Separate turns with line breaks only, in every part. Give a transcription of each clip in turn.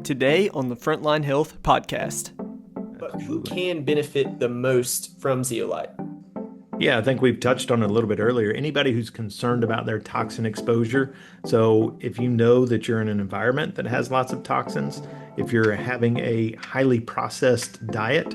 today on the Frontline Health podcast.
But who can benefit the most from zeolite?
Yeah, I think we've touched on it a little bit earlier. Anybody who's concerned about their toxin exposure. So, if you know that you're in an environment that has lots of toxins, if you're having a highly processed diet,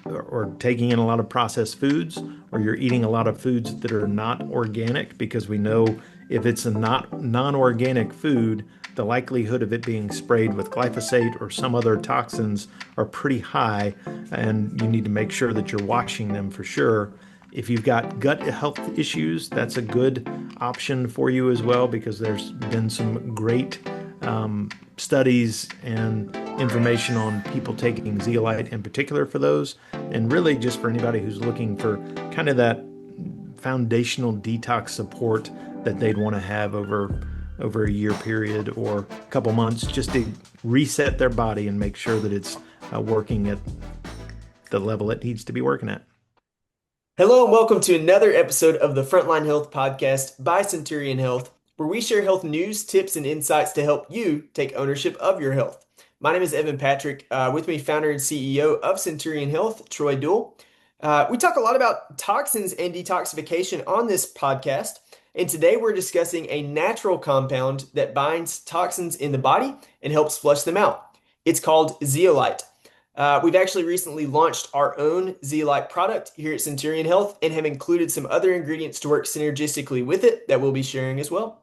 or taking in a lot of processed foods, or you're eating a lot of foods that are not organic, because we know if it's a not non-organic food, the likelihood of it being sprayed with glyphosate or some other toxins are pretty high, and you need to make sure that you're watching them for sure. If you've got gut health issues, that's a good option for you as well, because there's been some great studies and information on people taking zeolite in particular for those, and really just for anybody who's looking for kind of that foundational detox support that they'd want to have over a year period or a couple months, just to reset their body and make sure that it's working at the level it needs to be working at.
Hello and welcome to another episode of the Frontline Health podcast by Centurion Health, where we share health news, tips, and insights to help you take ownership of your health. My name is Evan Patrick. With me, founder and CEO of Centurion Health, Troy Duell. We talk a lot about toxins and detoxification on this podcast, and today we're discussing a natural compound that binds toxins in the body and helps flush them out. It's called zeolite. We've actually recently launched our own zeolite product here at Centurion Health and have included some other ingredients to work synergistically with it that we'll be sharing as well.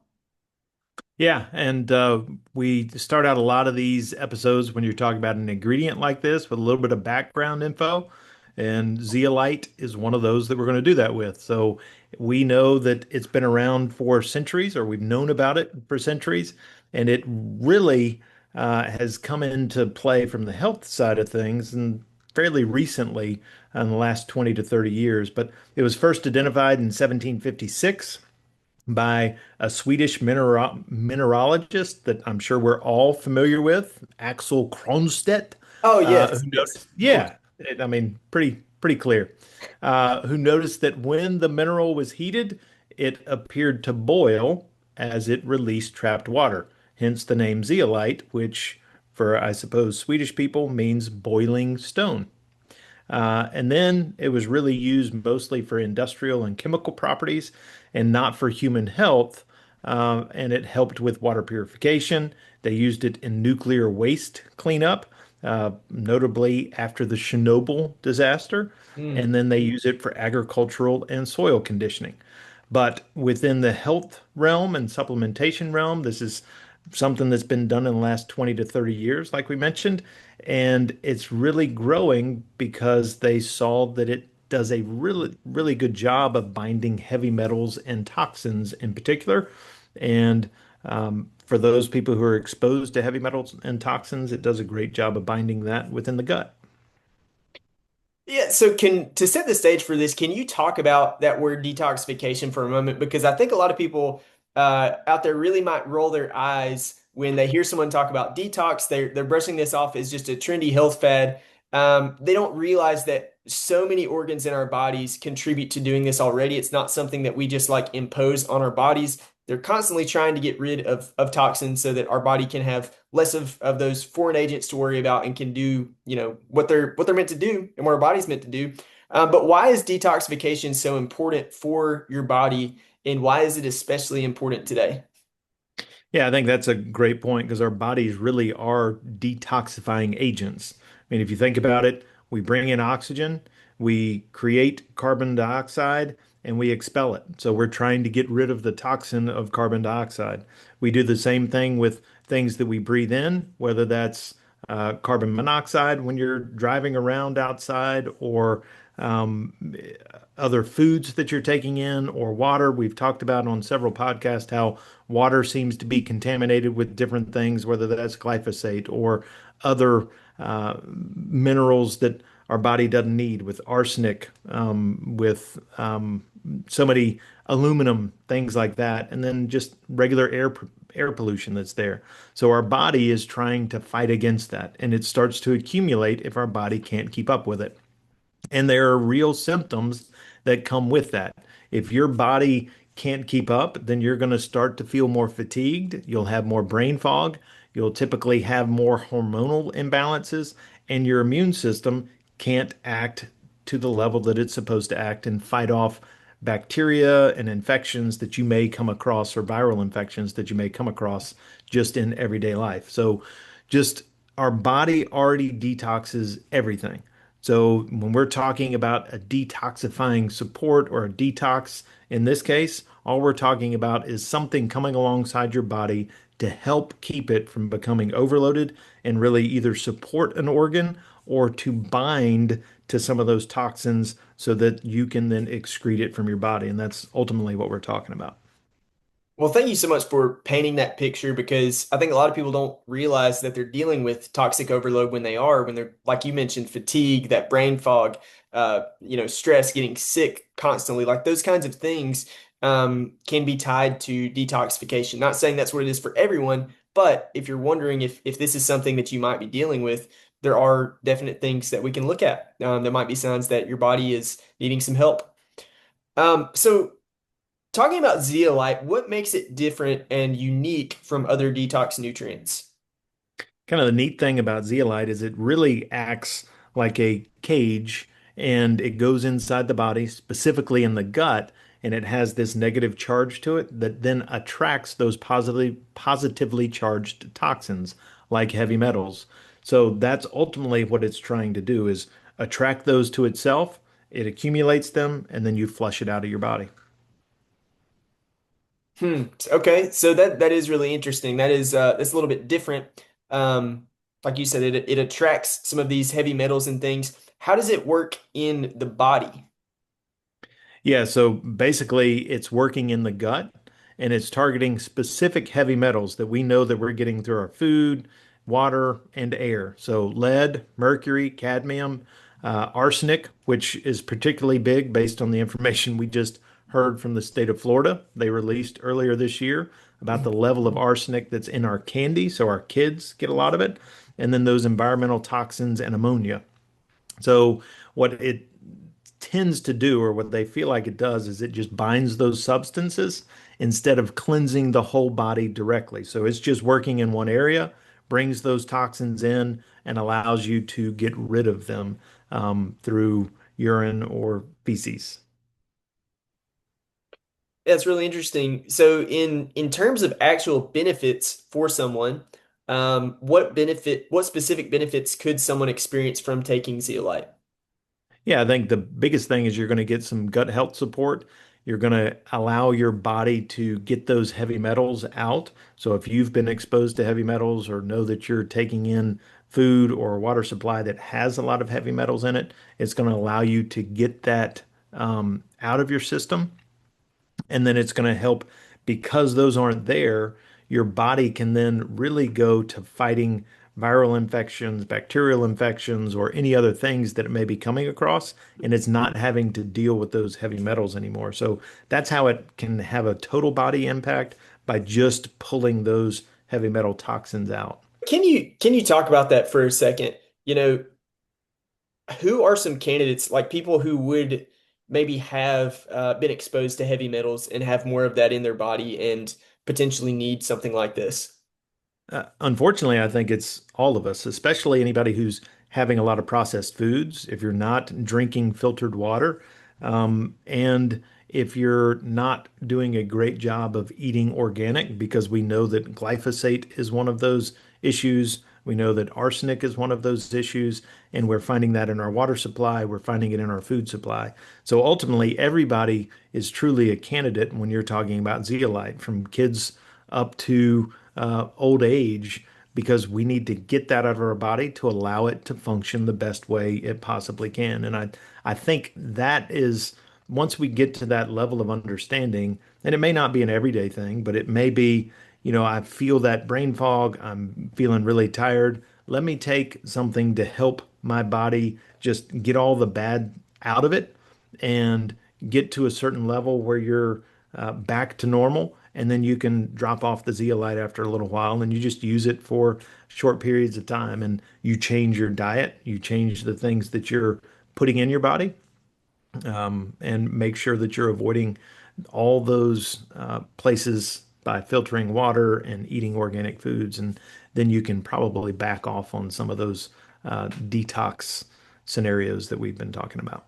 Yeah, and we start out a lot of these episodes when you're talking about an ingredient like this with a little bit of background info. And zeolite is one of those that we're going to do that with. So we know that it's been around for centuries, or we've known about it for centuries, and it really has come into play from the health side of things and fairly recently in the last 20 to 30 years. But it was first identified in 1756 by a Swedish mineralogist that I'm sure we're all familiar with, Axel Kronstedt.
Oh, yes,
Who
yes,
noticed,
of course.
yeah, I mean, pretty clear. Who noticed that when the mineral was heated, it appeared to boil as it released trapped water. Hence the name zeolite, which for, I suppose, Swedish people means boiling stone. And then it was really used mostly for industrial and chemical properties and not for human health. And it helped with water purification. They used it in nuclear waste cleanup, notably after the Chernobyl disaster.
Mm.
And then they use it for agricultural and soil conditioning. But within the health realm and supplementation realm, this is something that's been done in the last 20 to 30 years, like we mentioned. And it's really growing because they saw that it does a really good job of binding heavy metals and toxins in particular. And for those people who are exposed to heavy metals and toxins, it does a great job of binding that within the gut.
Yeah, so to set the stage for this, can you talk about that word detoxification for a moment? Because I think a lot of people out there really might roll their eyes when they hear someone talk about detox. They're brushing this off as just a trendy health fad. They don't realize that so many organs in our bodies contribute to doing this already. It's not something that we just like impose on our bodies. They're constantly trying to get rid of toxins so that our body can have less of those foreign agents to worry about and can do, what they're meant to do and what our body's meant to do. But why is detoxification so important for your body, and why is it especially important today?
Yeah, I think that's a great point because our bodies really are detoxifying agents. I mean, if you think about it, we bring in oxygen, we create carbon dioxide, and we expel it. So we're trying to get rid of the toxin of carbon dioxide. We do the same thing with things that we breathe in, whether that's carbon monoxide when you're driving around outside, or um, other foods that you're taking in, or water. We've talked about on several podcasts how water seems to be contaminated with different things, whether that's glyphosate or other minerals that our body doesn't need, with arsenic, with so many aluminum, things like that, and then just regular air pollution that's there. So our body is trying to fight against that, and it starts to accumulate if our body can't keep up with it. And there are real symptoms that come with that. If your body can't keep up, then you're going to start to feel more fatigued. You'll have more brain fog. you'll typically have more hormonal imbalances, and your immune system can't act to the level that it's supposed to act and fight off bacteria and infections that you may come across or viral infections that you may come across just in everyday life. So, just our body already detoxes everything. So, when we're talking about a detoxifying support or a detox in this case, all we're talking about is something coming alongside your body to help keep it from becoming overloaded and really either support an organ or to bind to some of those toxins so that you can then excrete it from your body. And that's ultimately what we're talking about.
Well, thank you so much for painting that picture because I think a lot of people don't realize that they're dealing with toxic overload when they're, like you mentioned, fatigue, that brain fog, stress, getting sick constantly, like those kinds of things can be tied to detoxification. Not saying that's what it is for everyone, but if you're wondering if this is something that you might be dealing with, there are definite things that we can look at. There might be signs that your body is needing some help. So talking about zeolite, what makes it different and unique from other detox nutrients?
Kind of the neat thing about zeolite is it really acts like a cage and it goes inside the body, specifically in the gut, and it has this negative charge to it that then attracts those positively charged toxins like heavy metals. So that's ultimately what it's trying to do is attract those to itself. It accumulates them and then you flush it out of your body.
Hmm. Okay, so that is really interesting. That's a little bit different. Um, like you said, it attracts some of these heavy metals and things. How does it work in the body?
Yeah, so basically it's working in the gut and it's targeting specific heavy metals that we know that we're getting through our food, water, and air. So lead, mercury, cadmium, arsenic, which is particularly big based on the information we just heard from the state of Florida. They released earlier this year about the level of arsenic that's in our candy, so our kids get a lot of it, and then those environmental toxins and ammonia. So what it tends to do, or what they feel like it does, is it just binds those substances instead of cleansing the whole body directly. So it's just working in one area, brings those toxins in, and allows you to get rid of them through urine or feces.
That's really interesting. So in terms of actual benefits for someone, what specific benefits could someone experience from taking zeolite?
Yeah, I think the biggest thing is you're going to get some gut health support. You're going to allow your body to get those heavy metals out. So if you've been exposed to heavy metals or know that you're taking in food or water supply that has a lot of heavy metals in it, it's going to allow you to get that out of your system. And then it's going to help because those aren't there, your body can then really go to fighting viral infections, bacterial infections, or any other things that it may be coming across. And it's not having to deal with those heavy metals anymore. So that's how it can have a total body impact by just pulling those heavy metal toxins out.
Can you talk about that for a second? You know, who are some candidates, like people who would maybe have been exposed to heavy metals and have more of that in their body and potentially need something like this?
Unfortunately, I think it's all of us, especially anybody who's having a lot of processed foods. If you're not drinking filtered water, and if you're not doing a great job of eating organic, because we know that glyphosate is one of those issues. We know that arsenic is one of those issues, and we're finding that in our water supply. We're finding it in our food supply. So ultimately, everybody is truly a candidate when you're talking about zeolite, from kids up to old age, because we need to get that out of our body to allow it to function the best way it possibly can. And I think that is once we get to that level of understanding, and it may not be an everyday thing, but it may be, I feel that brain fog, I'm feeling really tired. Let me take something to help my body just get all the bad out of it and get to a certain level where you're back to normal. And then you can drop off the zeolite after a little while and you just use it for short periods of time. And you change your diet, you change the things that you're putting in your body, and make sure that you're avoiding all those places by filtering water and eating organic foods. And then you can probably back off on some of those detox scenarios that we've been talking about.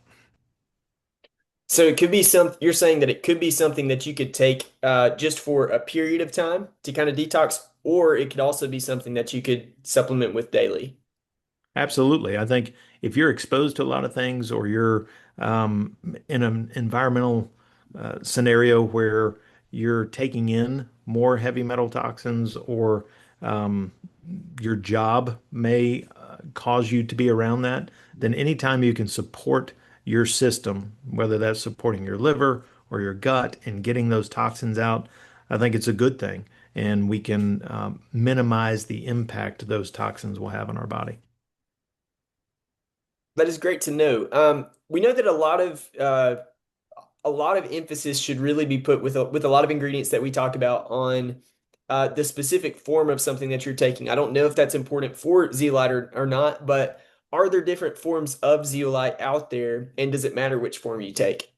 So it could be you're saying that it could be something that you could take just for a period of time to kind of detox, or it could also be something that you could supplement with daily.
Absolutely. I think if you're exposed to a lot of things or you're in an environmental scenario where you're taking in more heavy metal toxins or um, your job may cause you to be around that, then anytime you can support your system, whether that's supporting your liver or your gut and getting those toxins out, I think it's a good thing. And we can minimize the impact those toxins will have on our body.
That is great to know. We know that a lot of emphasis should really be put with a lot of ingredients that we talk about on the specific form of something that you're taking. I don't know if that's important for zeolite or not, but are there different forms of zeolite out there, and does it matter which form you take?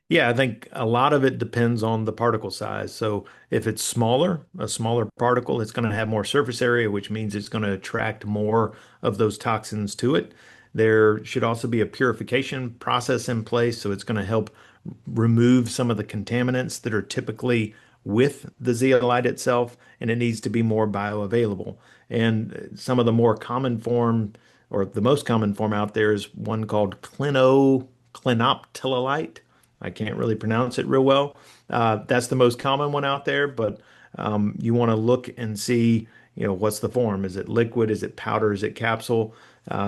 Yeah, I think a lot of it depends on the particle size. So if it's smaller, a smaller particle, it's going to have more surface area, which means it's going to attract more of those toxins to it. There should also be a purification process in place, so it's going to help remove some of the contaminants that are typically with the zeolite itself, and it needs to be more bioavailable. And some of the more common form, or the most common form out there, is one called clinoptilolite. I can't really pronounce it real well. That's the most common one out there, but you want to look and see, what's the form? Is it liquid? Is it powder? Is it capsule?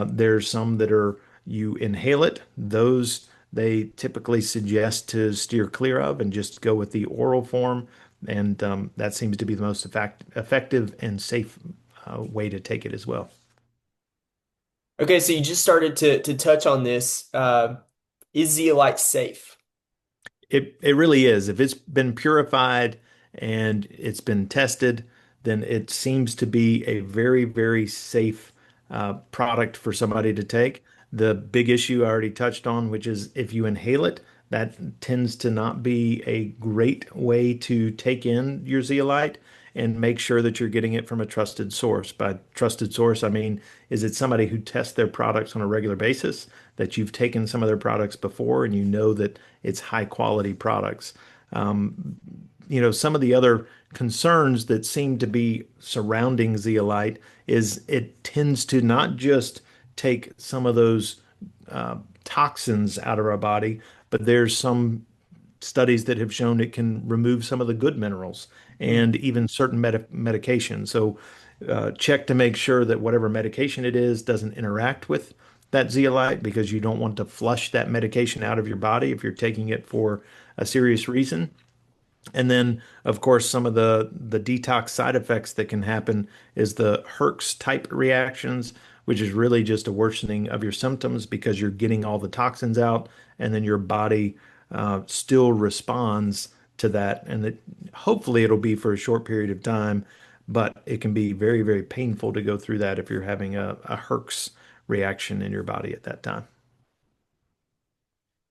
There's some that are you inhale it. Those they typically suggest to steer clear of and just go with the oral form, and that seems to be the most effective and safe way to take it as well.
Okay, so you just started to touch on this. Is zeolite safe?
It really is. If it's been purified and it's been tested, then it seems to be a very, very safe product for somebody to take. The big issue I already touched on, which is if you inhale it, that tends to not be a great way to take in your zeolite and make sure that you're getting it from a trusted source. By trusted source, I mean, is it somebody who tests their products on a regular basis, that you've taken some of their products before and you know that it's high quality products? Um, some of the other concerns that seem to be surrounding zeolite is it tends to not just take some of those toxins out of our body, but there's some studies that have shown it can remove some of the good minerals
Hmm.
and even certain medications. So check to make sure that whatever medication it is doesn't interact with that zeolite because you don't want to flush that medication out of your body if you're taking it for a serious reason. And then, of course, some of the detox side effects that can happen is the Herx type reactions, which is really just a worsening of your symptoms because you're getting all the toxins out, and then your body still responds to that. And hopefully it'll be for a short period of time, but it can be very, very painful to go through that if you're having a Herx reaction in your body at that time.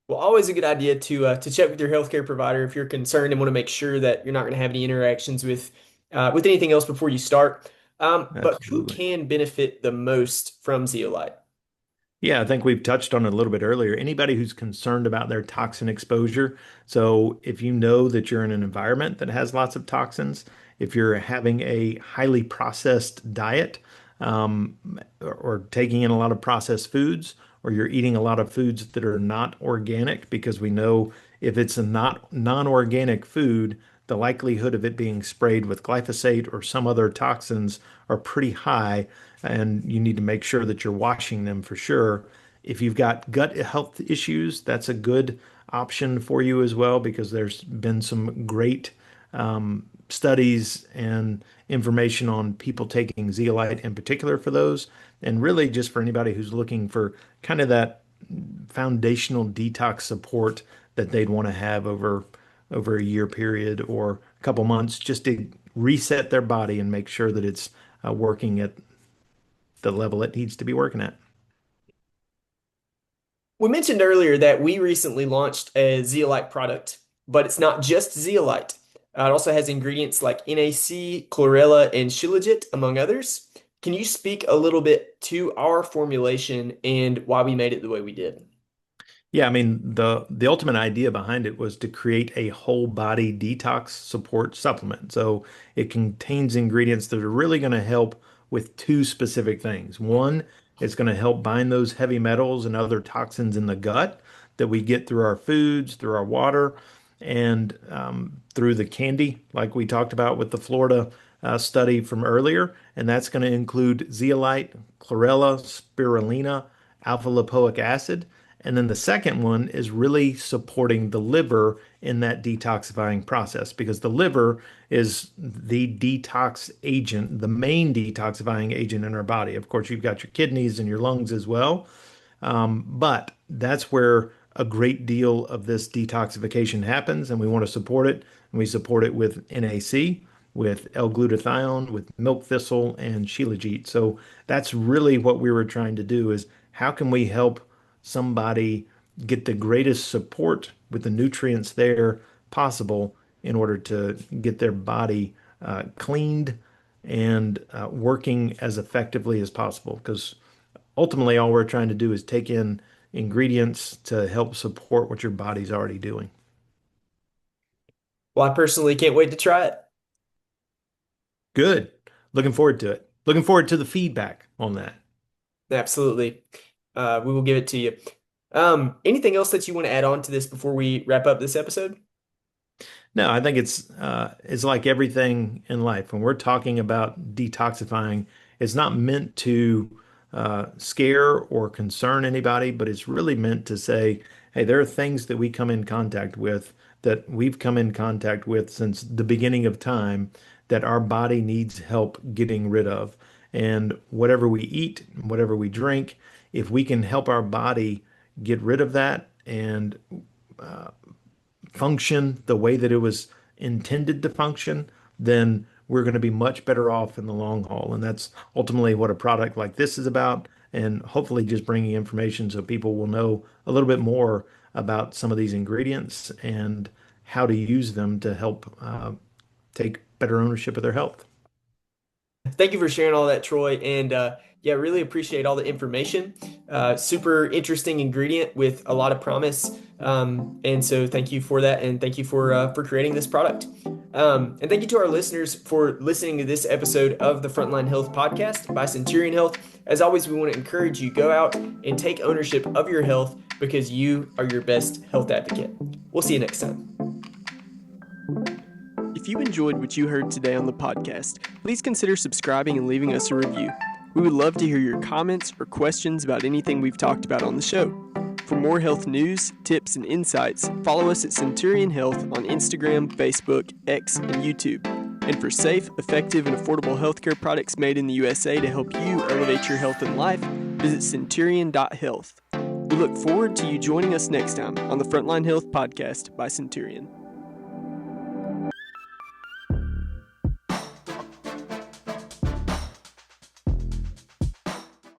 Well, always a good idea to check with your healthcare provider if you're concerned and want to make sure that you're not going to have any interactions with anything else before you start. But who
Absolutely.
can benefit the most from zeolite?
Yeah, I think we've touched on it a little bit earlier. Anybody who's concerned about their toxin exposure. So, if you know that you're in an environment that has lots of toxins, if you're having a highly processed diet, um, or taking in a lot of processed foods, or you're eating a lot of foods that are not organic, because we know if it's a not non-organic food, the likelihood of it being sprayed with glyphosate or some other toxins are pretty high, and you need to make sure that you're washing them for sure. If you've got gut health issues, that's a good option for you as well because there's been some great studies and information on people taking zeolite in particular for those, and really just for anybody who's looking for kind of that foundational detox support that they'd want to have over a year period or a couple months just to reset their body and make sure that it's working at the level it needs to be working at.
We mentioned earlier that we recently launched a zeolite product, but it's not just zeolite. It also has ingredients like NAC, chlorella, and shilajit, among others. Can you speak a little bit to our formulation and why we made it the way we did?
Yeah, I mean, the ultimate idea behind it was to create a whole body detox support supplement. So it contains ingredients that are really going to help with two specific things. One, it's going to help bind those heavy metals and other toxins in the gut that we get through our foods, through our water, and through the candy, like we talked about with the Florida study from earlier. And that's going to include zeolite, chlorella, spirulina, alpha lipoic acid. And then the second one is really supporting the liver in that detoxifying process because the liver is the detox agent, the main detoxifying agent in our body. Of course, you've got your kidneys and your lungs as well. But that's where a great deal of this detoxification happens, and we want to support it. And we support it with NAC, with L-glutathione, with milk thistle, and shilajit. So that's really what we were trying to do is how can we help somebody get the greatest support with the nutrients there possible in order to get their body cleaned and working as effectively as possible. Because ultimately, all we're trying to do is take in ingredients to help support what your body's already doing.
Well, I personally can't wait to try it.
Good. Looking forward to it. Looking forward to the feedback on that.
Absolutely. We will give it to you. Anything else that you want to add on to this before we wrap up this episode?
No, I think it's like everything in life. When we're talking about detoxifying, it's not meant to scare or concern anybody, but it's really meant to say, hey, there are things that we come in contact with that we've come in contact with since the beginning of time that our body needs help getting rid of. And whatever we eat, whatever we drink, if we can help our body get rid of that and function the way that it was intended to function, then we're going to be much better off in the long haul. And that's ultimately what a product like this is about. And hopefully, just bringing information so people will know a little bit more about some of these ingredients and how to use them to help take better ownership of their health.
Thank you for sharing all that, Troy. And yeah, really appreciate all the information. Super interesting ingredient with a lot of promise. And so thank you for that. And thank you for creating this product. And thank you to our listeners for listening to this episode of the Frontline Health Podcast by Centurion Health. As always, we want to encourage you, go out and take ownership of your health because you are your best health advocate. We'll see you next time.
If you enjoyed what you heard today on the podcast, please consider subscribing and leaving us a review. We would love to hear your comments or questions about anything we've talked about on the show. For more health news, tips, and insights, follow us at Centurion Health on Instagram, Facebook, X, and YouTube. And for safe, effective, and affordable healthcare products made in the USA to help you elevate your health and life, visit centurion.health. We look forward to you joining us next time on the Frontline Health Podcast by Centurion.